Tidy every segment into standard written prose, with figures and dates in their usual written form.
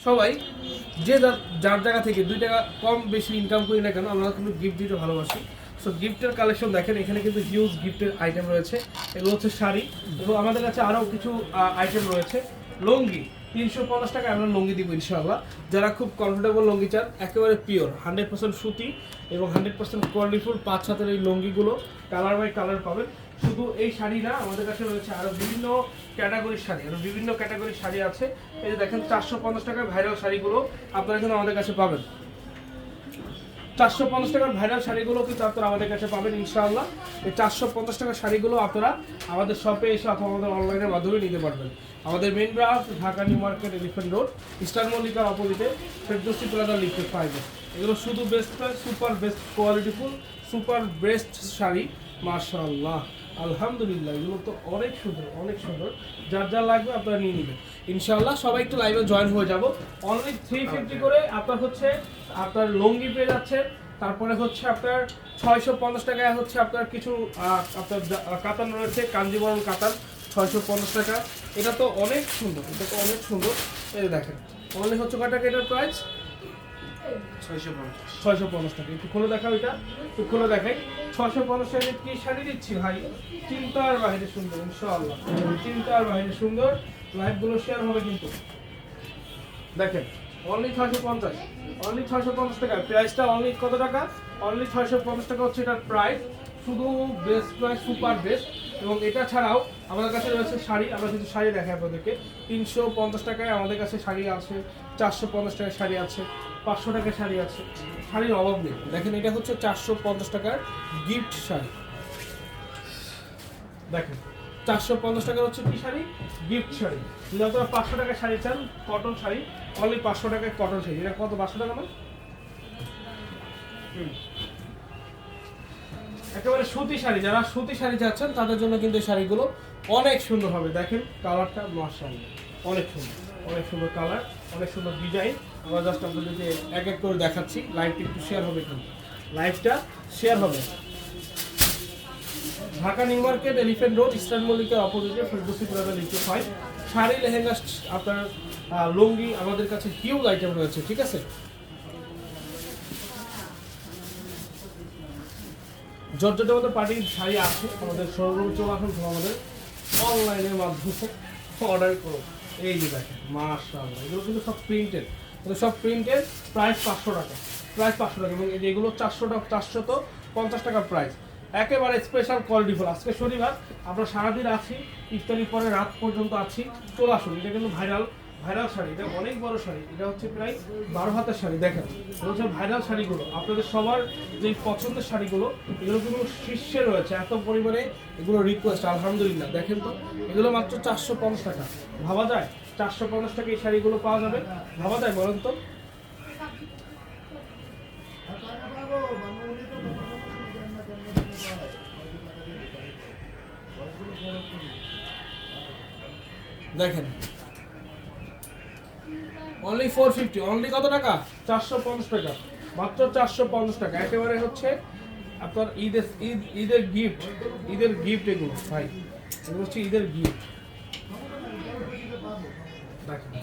সবাই যে যার জায়গা থেকে 2 টাকা কম বেশি ইনকাম করি না কেন, আমরা কিন্তু গিফট দিতে ভালোবাসি। সো গিফটের কালেকশন দেখেন, এখানে কিন্তু হিউজ গিফটের আইটেম রয়েছে। এগুলো হচ্ছে শাড়ি, এবং আমাদের কাছে আরও কিছু আইটেম রয়েছে। লুঙ্গি 350 টাকায় আমরা লুঙ্গি দিব ইনশাআল্লাহ। যারা খুব কমফোর্টেবল লুঙ্গি চান, একেবারে পিওর 100% সুতি এবং 100% কোয়ালিটিফুল 5 হাতের এই লুঙ্গিগুলো কালার বাই কালার পাবেন। শুধু এই শাড়ি না, আমাদের কাছে রয়েছে আরও বিভিন্ন ক্যাটাগরির শাড়ি, আরও বিভিন্ন ক্যাটাগরির শাড়ি আছে। এই যে দেখেন 450 টাকার ভাইরাল শাড়িগুলো আপনারা কিন্তু আমাদের কাছে পাবেন। 450 টাকার ভাইরাল শাড়িগুলো কিন্তু আপনারা আমাদের কাছে পাবেন ইনশাআল্লাহ। এই 450 টাকার শাড়িগুলো আপনারা আমাদের শপে এসে অথবা আমাদের অনলাইনের মাধ্যমে নিতে পারবেন। আমাদের main branch Dhaka New Market, Elephant Road, Eastern মল্লিকার অপোজিটে ফেরদৌসি প্লাজা লিফটে 5। এগুলো শুধু বেস্ট প্রাইস, সুপার বেস্ট কোয়ালিটিফুল, সুপার বেস্ট শাড়ি। মাশাআল্লাহ, আলহামদুলিল্লাহ, এগুলো তো অনেক সুন্দর, অনেক সুন্দর। যার যা লাগবে আপনারা নিয়ে নেবেন ইনশাআল্লাহ। সবাই একটু লাইভে জয়েন হয়ে যাব। অনলি 350 করে আপনার লুঙ্গি পেয়ে যাচ্ছেন। তারপরে হচ্ছে আপনার 650 টাকায় হচ্ছে আপনার কিছু আপনার কাতান রয়েছে, কাঞ্জিবরম কাতান 650 টাকা। এটা তো অনেক সুন্দর, এটা তো অনেক সুন্দর। এই দেখেন, অনলি হচ্ছে কয় টাকা এটার প্রাইস? 650 টাকা। একটু খুলে দেখাও, এটা একটু খুলে দেখাই। 650 টাকা কি শাড়ি দিচ্ছি ভাই, চিন্তার বাইরে সুন্দর ইনশাআল্লাহ, চিন্তার বাইরে সুন্দর। লাইভগুলো শেয়ার হবে কিন্তু। দেখেন অনলি 650, অনলি 650 টাকা। প্রাইসটা অনলি কত টাকা? অনলি 650 টাকা হচ্ছে এটার প্রাইস। শুধু বেস্ট প্রাইস, সুপার বেস্ট। এবং এটা ছাড়াও আমাদের কাছে রয়েছে শাড়ি। আমরা কিছু শাড়ি দেখাই আপনাদেরকে। 350 টাকায় আমাদের কাছে শাড়ি আছে, 450 টাকায় শাড়ি আছে, 500 টাকায় শাড়ি আছে। শাড়ির অভাব নেই। দেখেন এটা হচ্ছে 450 টাকার গিফট শাড়ি। দেখেন 450 টাকার হচ্ছে কি শাড়ি? গিফট শাড়ি। যদি আপনারা 500 টাকায় শাড়ি চান, কটন শাড়ি, অনলি 500 টাকায় কটন শাড়ি। এটা কত? 500 টাকা না? একেবারে সুতি শাড়ি। যারা সুতি শাড়ি চাচ্ছেন তাদের জন্য কিন্তু এই শাড়িগুলো অনেক সুন্দর হবে। দেখেন কালারটা মাশাআল্লাহ, অনেক সুন্দর, অনেক সুন্দর কালার, অনেক সুন্দর ডিজাইন। আমরা জাস্ট আপনাদেরকে এক এক করে দেখাচ্ছি। লাইভটা একটু শেয়ার হবে, কিন্তু লাইভটা শেয়ার হবে। Dhaka New Market, Elephant Road, Eastern মল্লিকার অপোজিটে ফেরদৌসি প্লাজা লিফটে 5। শাড়ি, লেহেঙ্গা, আপনার লুঙ্গি, আমাদের কাছে হিউজ আইটেম রয়েছে। ঠিক আছে, জর্জেটের মধ্যে পার্টির শাড়ি আছে আমাদের শোরুমে। চলে আসুন, আমাদের অনলাইনের মাধ্যমে অর্ডার করো। এই যে দেখেন মাশাআল্লাহ, এগুলো কিন্তু সব প্রিন্টেড, এগুলো সব প্রিন্টেড। প্রাইস 500 টাকা, প্রাইস 500 টাকা। এবং এগুলো 450 টাকা প্রাইস। একেবারে স্পেশাল কোয়ালিটিফুল। আজকে শনিবার, আমরা সারাদিন আছি, ইফতারির পরে রাত পর্যন্ত আছি। চলে আসুন। এটা কিন্তু ভাইরাল শাড়ি। এটা অনেক বড় শাড়ি। এটা হচ্ছে প্রায় 12 হাতের শাড়ি। দেখেন এটা হচ্ছে ভাইরাল শাড়িগুলো, আপনাদের সবার যে পছন্দের শাড়িগুলো, এগুলো কিন্তু শীর্ষে রয়েছে। এত পরিমাণে এগুলো রিকোয়েস্ট, আলহামদুলিল্লাহ। দেখেন তো, এগুলো মাত্র 450 টাকা। ভাবা যায় 450 টাকা এই শাড়িগুলো পাওয়া যাবে? ভাবা যায় বলেন তো? দেখেন অনলি 450, অনলি কত টাকা? 450 টাকা, মাত্র 450 টাকা। একেবারে হচ্ছে আপনার ঈদের গিফট, ঈদের গিফট এগুলো ভাই, এগুলো হচ্ছে ঈদের গিফট। দেখেন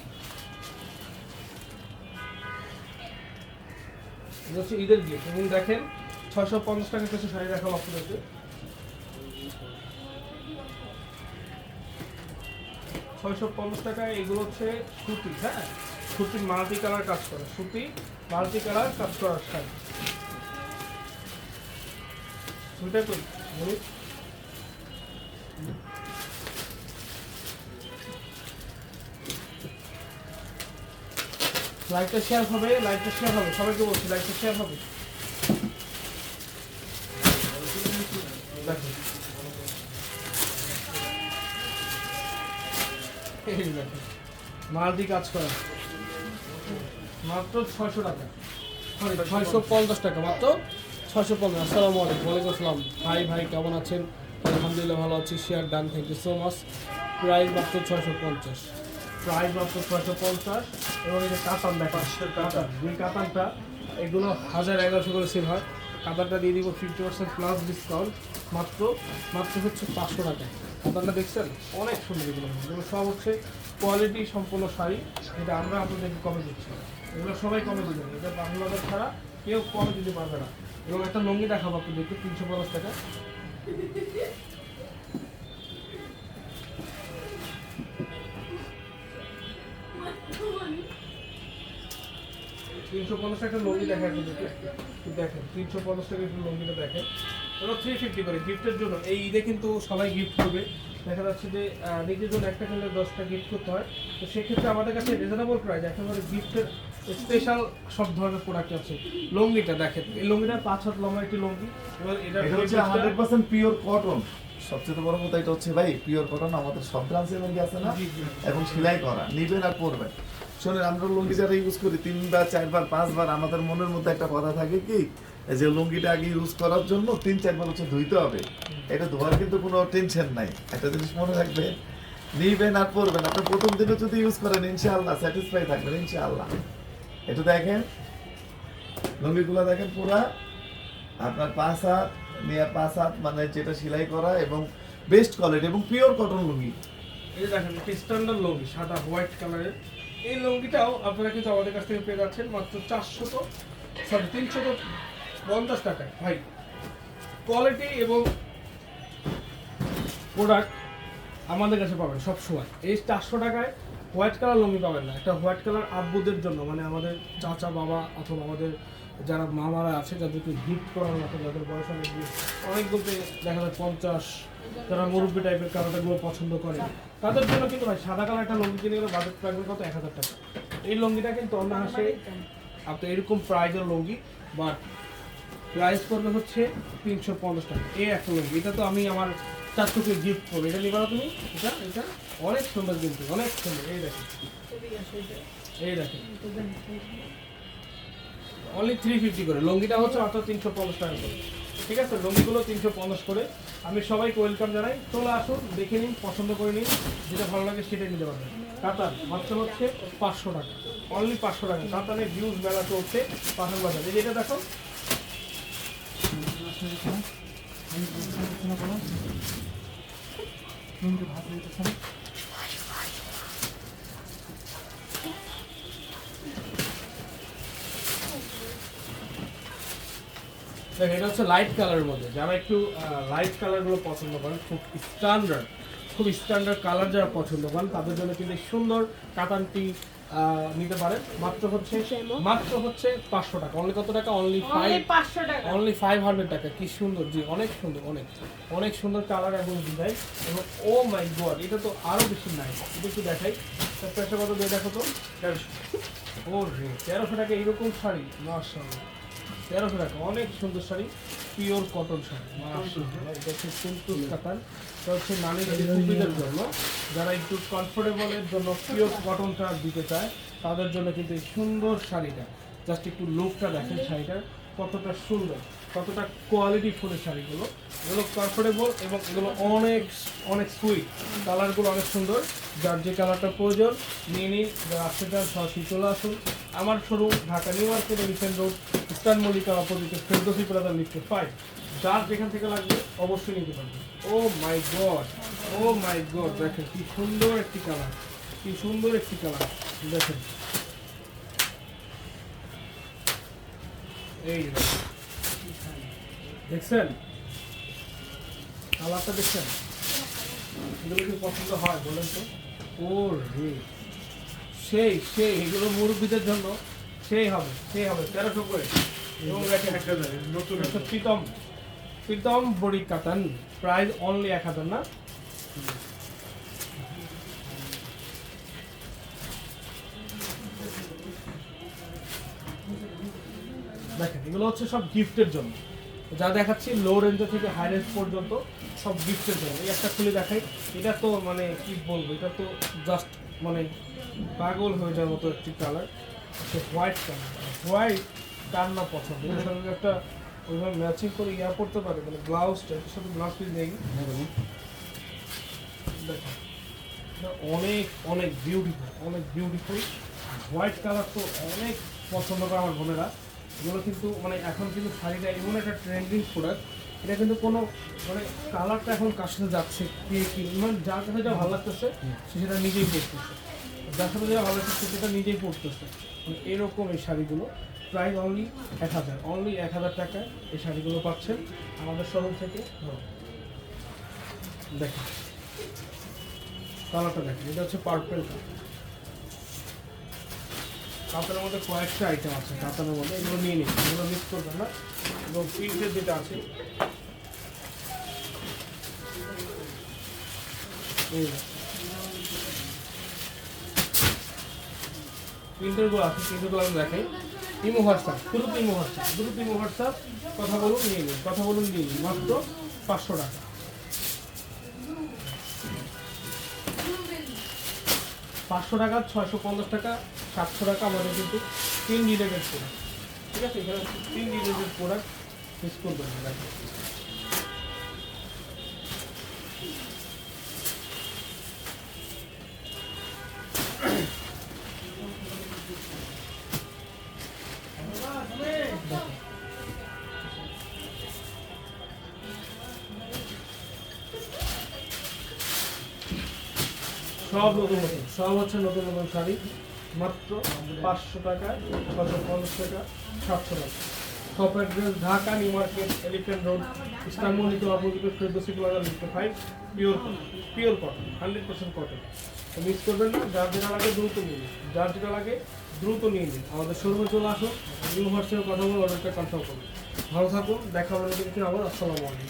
এগুলো হচ্ছে ঈদের গিফট। এবং দেখেন 650 টাকার কিছু শাড়ি দেখাবো আপনাদেরকে। 650 টাকায় এগুলো হচ্ছে সুতি। হ্যাঁ, সুতির মাল্টি কালার কাজ করা, সুতি মাল্টি কালার কাজ করার শাড়ি। সুইটা কই বলি, লাইভটা শেয়ার হবে, লাইভটা শেয়ার হবে, সবাইকে বলছি লাইভটা শেয়ার হবে। দেখেন মাল্টি কাজ করা, মাত্র 600 টাকা, 650 টাকা, মাত্র 650। আসসালামু আলাইকুম। ওয়ালাইকুম আসসালাম। ভাই কেমন আছেন? আলহামদুলিল্লাহ ভালো আছি। Share done, thank you so much. Price মাত্র 650, প্রাইস মাত্র 650। এবং এই যে কাতান ব্যাপার, কাতান, যে কাতানটা এগুলো 1000-1100 করে সেল হয়। কাতানটা দিয়ে দিব 50% প্লাস ডিসকাউন্ট, মাত্র হচ্ছে 500 টাকা। আপনারা দেখছেন অনেক সুন্দর এগুলো সব হচ্ছে কোয়ালিটি সম্পূর্ণ শাড়ি, এটা আমরা আপনাদেরকে কমে দিচ্ছি। এগুলো সবাই কমে দেবেন, এটা বাংলাদেশ ছাড়া কেউ কমে দিতে পারবে না। এবং একটা লুঙ্গি দেখাবো আপনাদেরকে 350 টাকা। 350 টাকা লুঙ্গি দেখেন, দেখেন 350 টাকা একটু লুঙ্গিটা দেখেন। ওরা 350 করে গিফটের জন্য। এই ঈদে কিন্তু সবাই গিফট করবে, দেখা যাচ্ছে যে নিজের জন্য একটা কিনলে 10টা গিফট করতে হয়। তো সেক্ষেত্রে আমাদের কাছে রিজনেবল প্রাইস, একেবারে গিফটের স্পেশাল সব ধরনের প্রোডাক্ট আছে। লুঙ্গিটা দেখেন, এই লুঙ্গিটা 5 হাত লম্বা একটি লুঙ্গি, এবার এটা হচ্ছে 100% পিওর কটন। সবচেয়ে বড় কথা এটা হচ্ছে ভাই পিওর কটন। আমাদের সব ব্রাঞ্চের লুঙ্গি আছে না, এখন সেলাই করা, নিবেন আর পরবেন। শোনেন, আমরা লুঙ্গি যারা ইউজ করি 3 বার 4 বার 5 বার, আমাদের মনের মধ্যে একটা কথা থাকে কি, যে লুঙ্গিটা আগে ইউজ করার জন্য 3-4 বার হচ্ছে ধুইতে হবে। এটা ধোয়ার কিন্তু কোনো টেনশন নাই। একটা জিনিস মনে রাখবেন, নিবেন আর পরবেন। আপনি প্রথম দিনে যদি ইউজ করেন ইনশাআল্লাহ স্যাটিসফাই থাকবেন ইনশাআল্লাহ। এটা দেখেন, লুঙ্গিগুলো দেখেন পুরা আপনার 5 হাত নিয়ে 5 হাত, মানে যেটা সেলাই করা এবং বেস্ট কোয়ালিটি এবং পিওর কটন লুঙ্গি। এই যে দেখেন একটা স্ট্যান্ডার্ড লুঙ্গি, সাদা হোয়াইট কালারের। এই লুঙ্গিটাও আপনারা কিন্তু আমাদের কাছ থেকে পেয়ে যাচ্ছেন মাত্র 350 টাকায়। ভাই কোয়ালিটি এবং প্রোডাক্ট আমাদের কাছে পাবেন সব সময়। এই 400 টাকায় হোয়াইট কালার লুঙ্গি পাবেন না। একটা হোয়াইট কালার আব্বুদের জন্য, মানে আমাদের চাচা বাবা অথবা আমাদের যারা মামারা আছে, যাদেরকে গিফট করার মতো, যাদের বয়স অনেক বলতে দেখা যায় 50, যারা মুরব্বী টাইপের কালারগুলো পছন্দ করে, তাদের জন্য কিন্তু ভাই সাদা কালার একটা লুঙ্গি কিনে গেলে বাজেট রাখবে কত, 1000 টাকা। এই লুঙ্গিটা কিন্তু অনায়াসে আপনার এরকম প্রাইজের লুঙ্গি, বাট প্রাইস করবে হচ্ছে 350 টাকা। এই একটা লুঙ্গি, এটা তো আমি আমার চাচুকে গিফট করবো। এটা নিবা তুমি? এটা এটা অনেক সুন্দর, কিন্তু অনেক সুন্দর। এই দেখেন, এই দেখেন অনলি 350 করে। লুঙ্গিটা হচ্ছে মাত্র 350 টাকা করে। ঠিক আছে, লুঙ্গিগুলো 350 করে। আমি সবাইকে ওয়েলকাম জানাই, চলে আসুন, দেখে নিন, পছন্দ করে নিন, যেটা ভালো লাগে সেটাই নিতে পারবেন। কাতান মাত্র হচ্ছে 500 টাকা, অনলি 500 টাকা। কাতানের ভিউজ মেলা চলছে পাঠান বাজার। এই যেটা দেখো, দেখেন এটা হচ্ছে লাইট কালারের মধ্যে। যারা একটু লাইট কালারগুলো পছন্দ করেন, খুব স্ট্যান্ডার্ড কালার যারা পছন্দ করেন, তাদের জন্য কিন্তু সুন্দর কাতানটি নিতে পারেন। মাত্র হচ্ছে 500 টাকা। অনলি কত টাকা? অনলি 500 টাকা, অনলি 500 টাকা। কি সুন্দর, জি অনেক সুন্দর, অনেক অনেক সুন্দর কালার এবং ডিজাইন। এবং ও মাই গড, এটা তো আরো বেশি নাই। এটা একটু দেখাই, প্রাইসটা কত দিয়ে দেখো তো। 1300। ও রে, 1300 টাকা এরকম শাড়ি, মাশাআল্লাহ 1300 টাকা। অনেক সুন্দর শাড়ি, পিওর কটন শাড়ি, মাশাআল্লাহ। এটা হচ্ছে তুলতুল কাতান। এটা হচ্ছে নারীদের জন্য, যারা একটু কমফোর্টেবলের জন্য পিওর কটনটা দিতে চায়, তাদের জন্য কিন্তু এই সুন্দর শাড়িটা। জাস্ট একটু লুকটা দেখেন শাড়িটার কতটা সুন্দর, কতটা কোয়ালিটি ফুলের শাড়িগুলো। এগুলো কমফোর্টেবল এবং এগুলো অনেক অনেক সুইট। কালারগুলো অনেক সুন্দর। যার যে কালারটা প্রয়োজন নিয়ে নিন। যারা আসতে চান সরাসরি চলে আসুন। আমার showroom Dhaka New Market, Elephant Road, Eastern Mallika অপোজিটে, ফেরদৌসি প্লাজা লিফটে 5। যার যেখান থেকে লাগবে অবশ্যই নিতে পারবেন। ও মাই গড, ও মাই গড, দেখেন কি সুন্দর একটি কালার, কি সুন্দর একটি কালার। দেখেন এই দেখছেন কালারটা, দেখছেন? এগুলো কি পছন্দ হয় বলেন তো? ও রে, সেই সেই এগুলো মুরব্বীদের জন্য সেই হবে, সেই হবে। 1300 করে। এবং নতুন একটা প্রীতম বড়ি কাতান, প্রাইস অনলি 1000 না। দেখেন এগুলো হচ্ছে সব গিফটের জন্য। যা দেখাচ্ছি লো রেঞ্জ থেকে হাই রেঞ্জ পর্যন্ত সব গিফটের জন্য। এই একটা খুলে দেখাই, এটা তো মানে কি বলবো, এটা তো জাস্ট মানে পাগল হয়ে যাওয়ার মতো একটি কালার। হোয়াইট কালার, হোয়াইট কার না পছন্দ। এর সঙ্গে একটা ওইভাবে ম্যাচিং করে ইয়া পড়তে পারে, মানে ব্লাউজটা, এর সাথে ব্লাউজ পিস নেই। দেখো এটা অনেক অনেক বিউটিফুল, অনেক বিউটিফুল। হোয়াইট কালার তো অনেক পছন্দ করে আমার বোনেরা। এগুলো কিন্তু মানে এখন কিন্তু শাড়িটা এমন একটা ট্রেন্ডিং প্রোডাক্ট, এটা কিন্তু কোনো মানে কালারটা এখন কার সাথে যাচ্ছে কি মানে যার কাছে যা ভালো লাগতেছে সে সেটা নিজেই পড়তেছে, যার সাথে যা ভালো লাগতেছে সেটা নিজেই পড়তেছে। মানে এরকম এই শাড়িগুলো প্রাইস অনলি 1000 টাকায় এই শাড়িগুলো পাচ্ছেন আমাদের শোরুম থেকে। দেখেন কালারটা দেখেন, এটা হচ্ছে পার্পল কালার। কাতানের মধ্যে কয়েকটা আইটেম আছে, কাতানের মধ্যে এগুলো নিয়ে নিন, এগুলো মিক্স করবেন না। এবং প্রিন্টের যেটা আছে প্রিন্টারগুলো আছে, প্রিন্টারগুলো আমি দেখাই। ইমো হোয়াটসঅ্যাপ, দ্রুত ইমো হোয়াটসঅ্যাপ, কথা বলুন নিয়ে নিন, মাত্র 500 টাকা। 500 টাকা, 650 টাকা, 700 টাকা আমাদের কিন্তু 3 রিলেটেড প্রোডাক্ট, ঠিক আছে? এখানে 3 রিলেটেড প্রোডাক্ট মিস করবেন না। দেখেন সব হচ্ছে নতুন শাড়ি, মাত্র 500 টাকা, 650 টাকা, 700 টাকা। Shop address Dhaka New Market, Elephant Road, Eastern Mallika অপোজিটে Ferdousi Plaza, lift 5, pure cotton, 100% cotton. তো মিস করবেন না, যার যেটা লাগে দ্রুত নিয়ে নিন। আমাদের শোরুমে চলে আসুন, নিউ হোয়াটসঅ্যাপে কথা বলে অর্ডারটা কনফার্ম করুন। ভালো থাকুন, দেখা হবে নতুন কিছু আবার। আসসালামু আলাইকুম।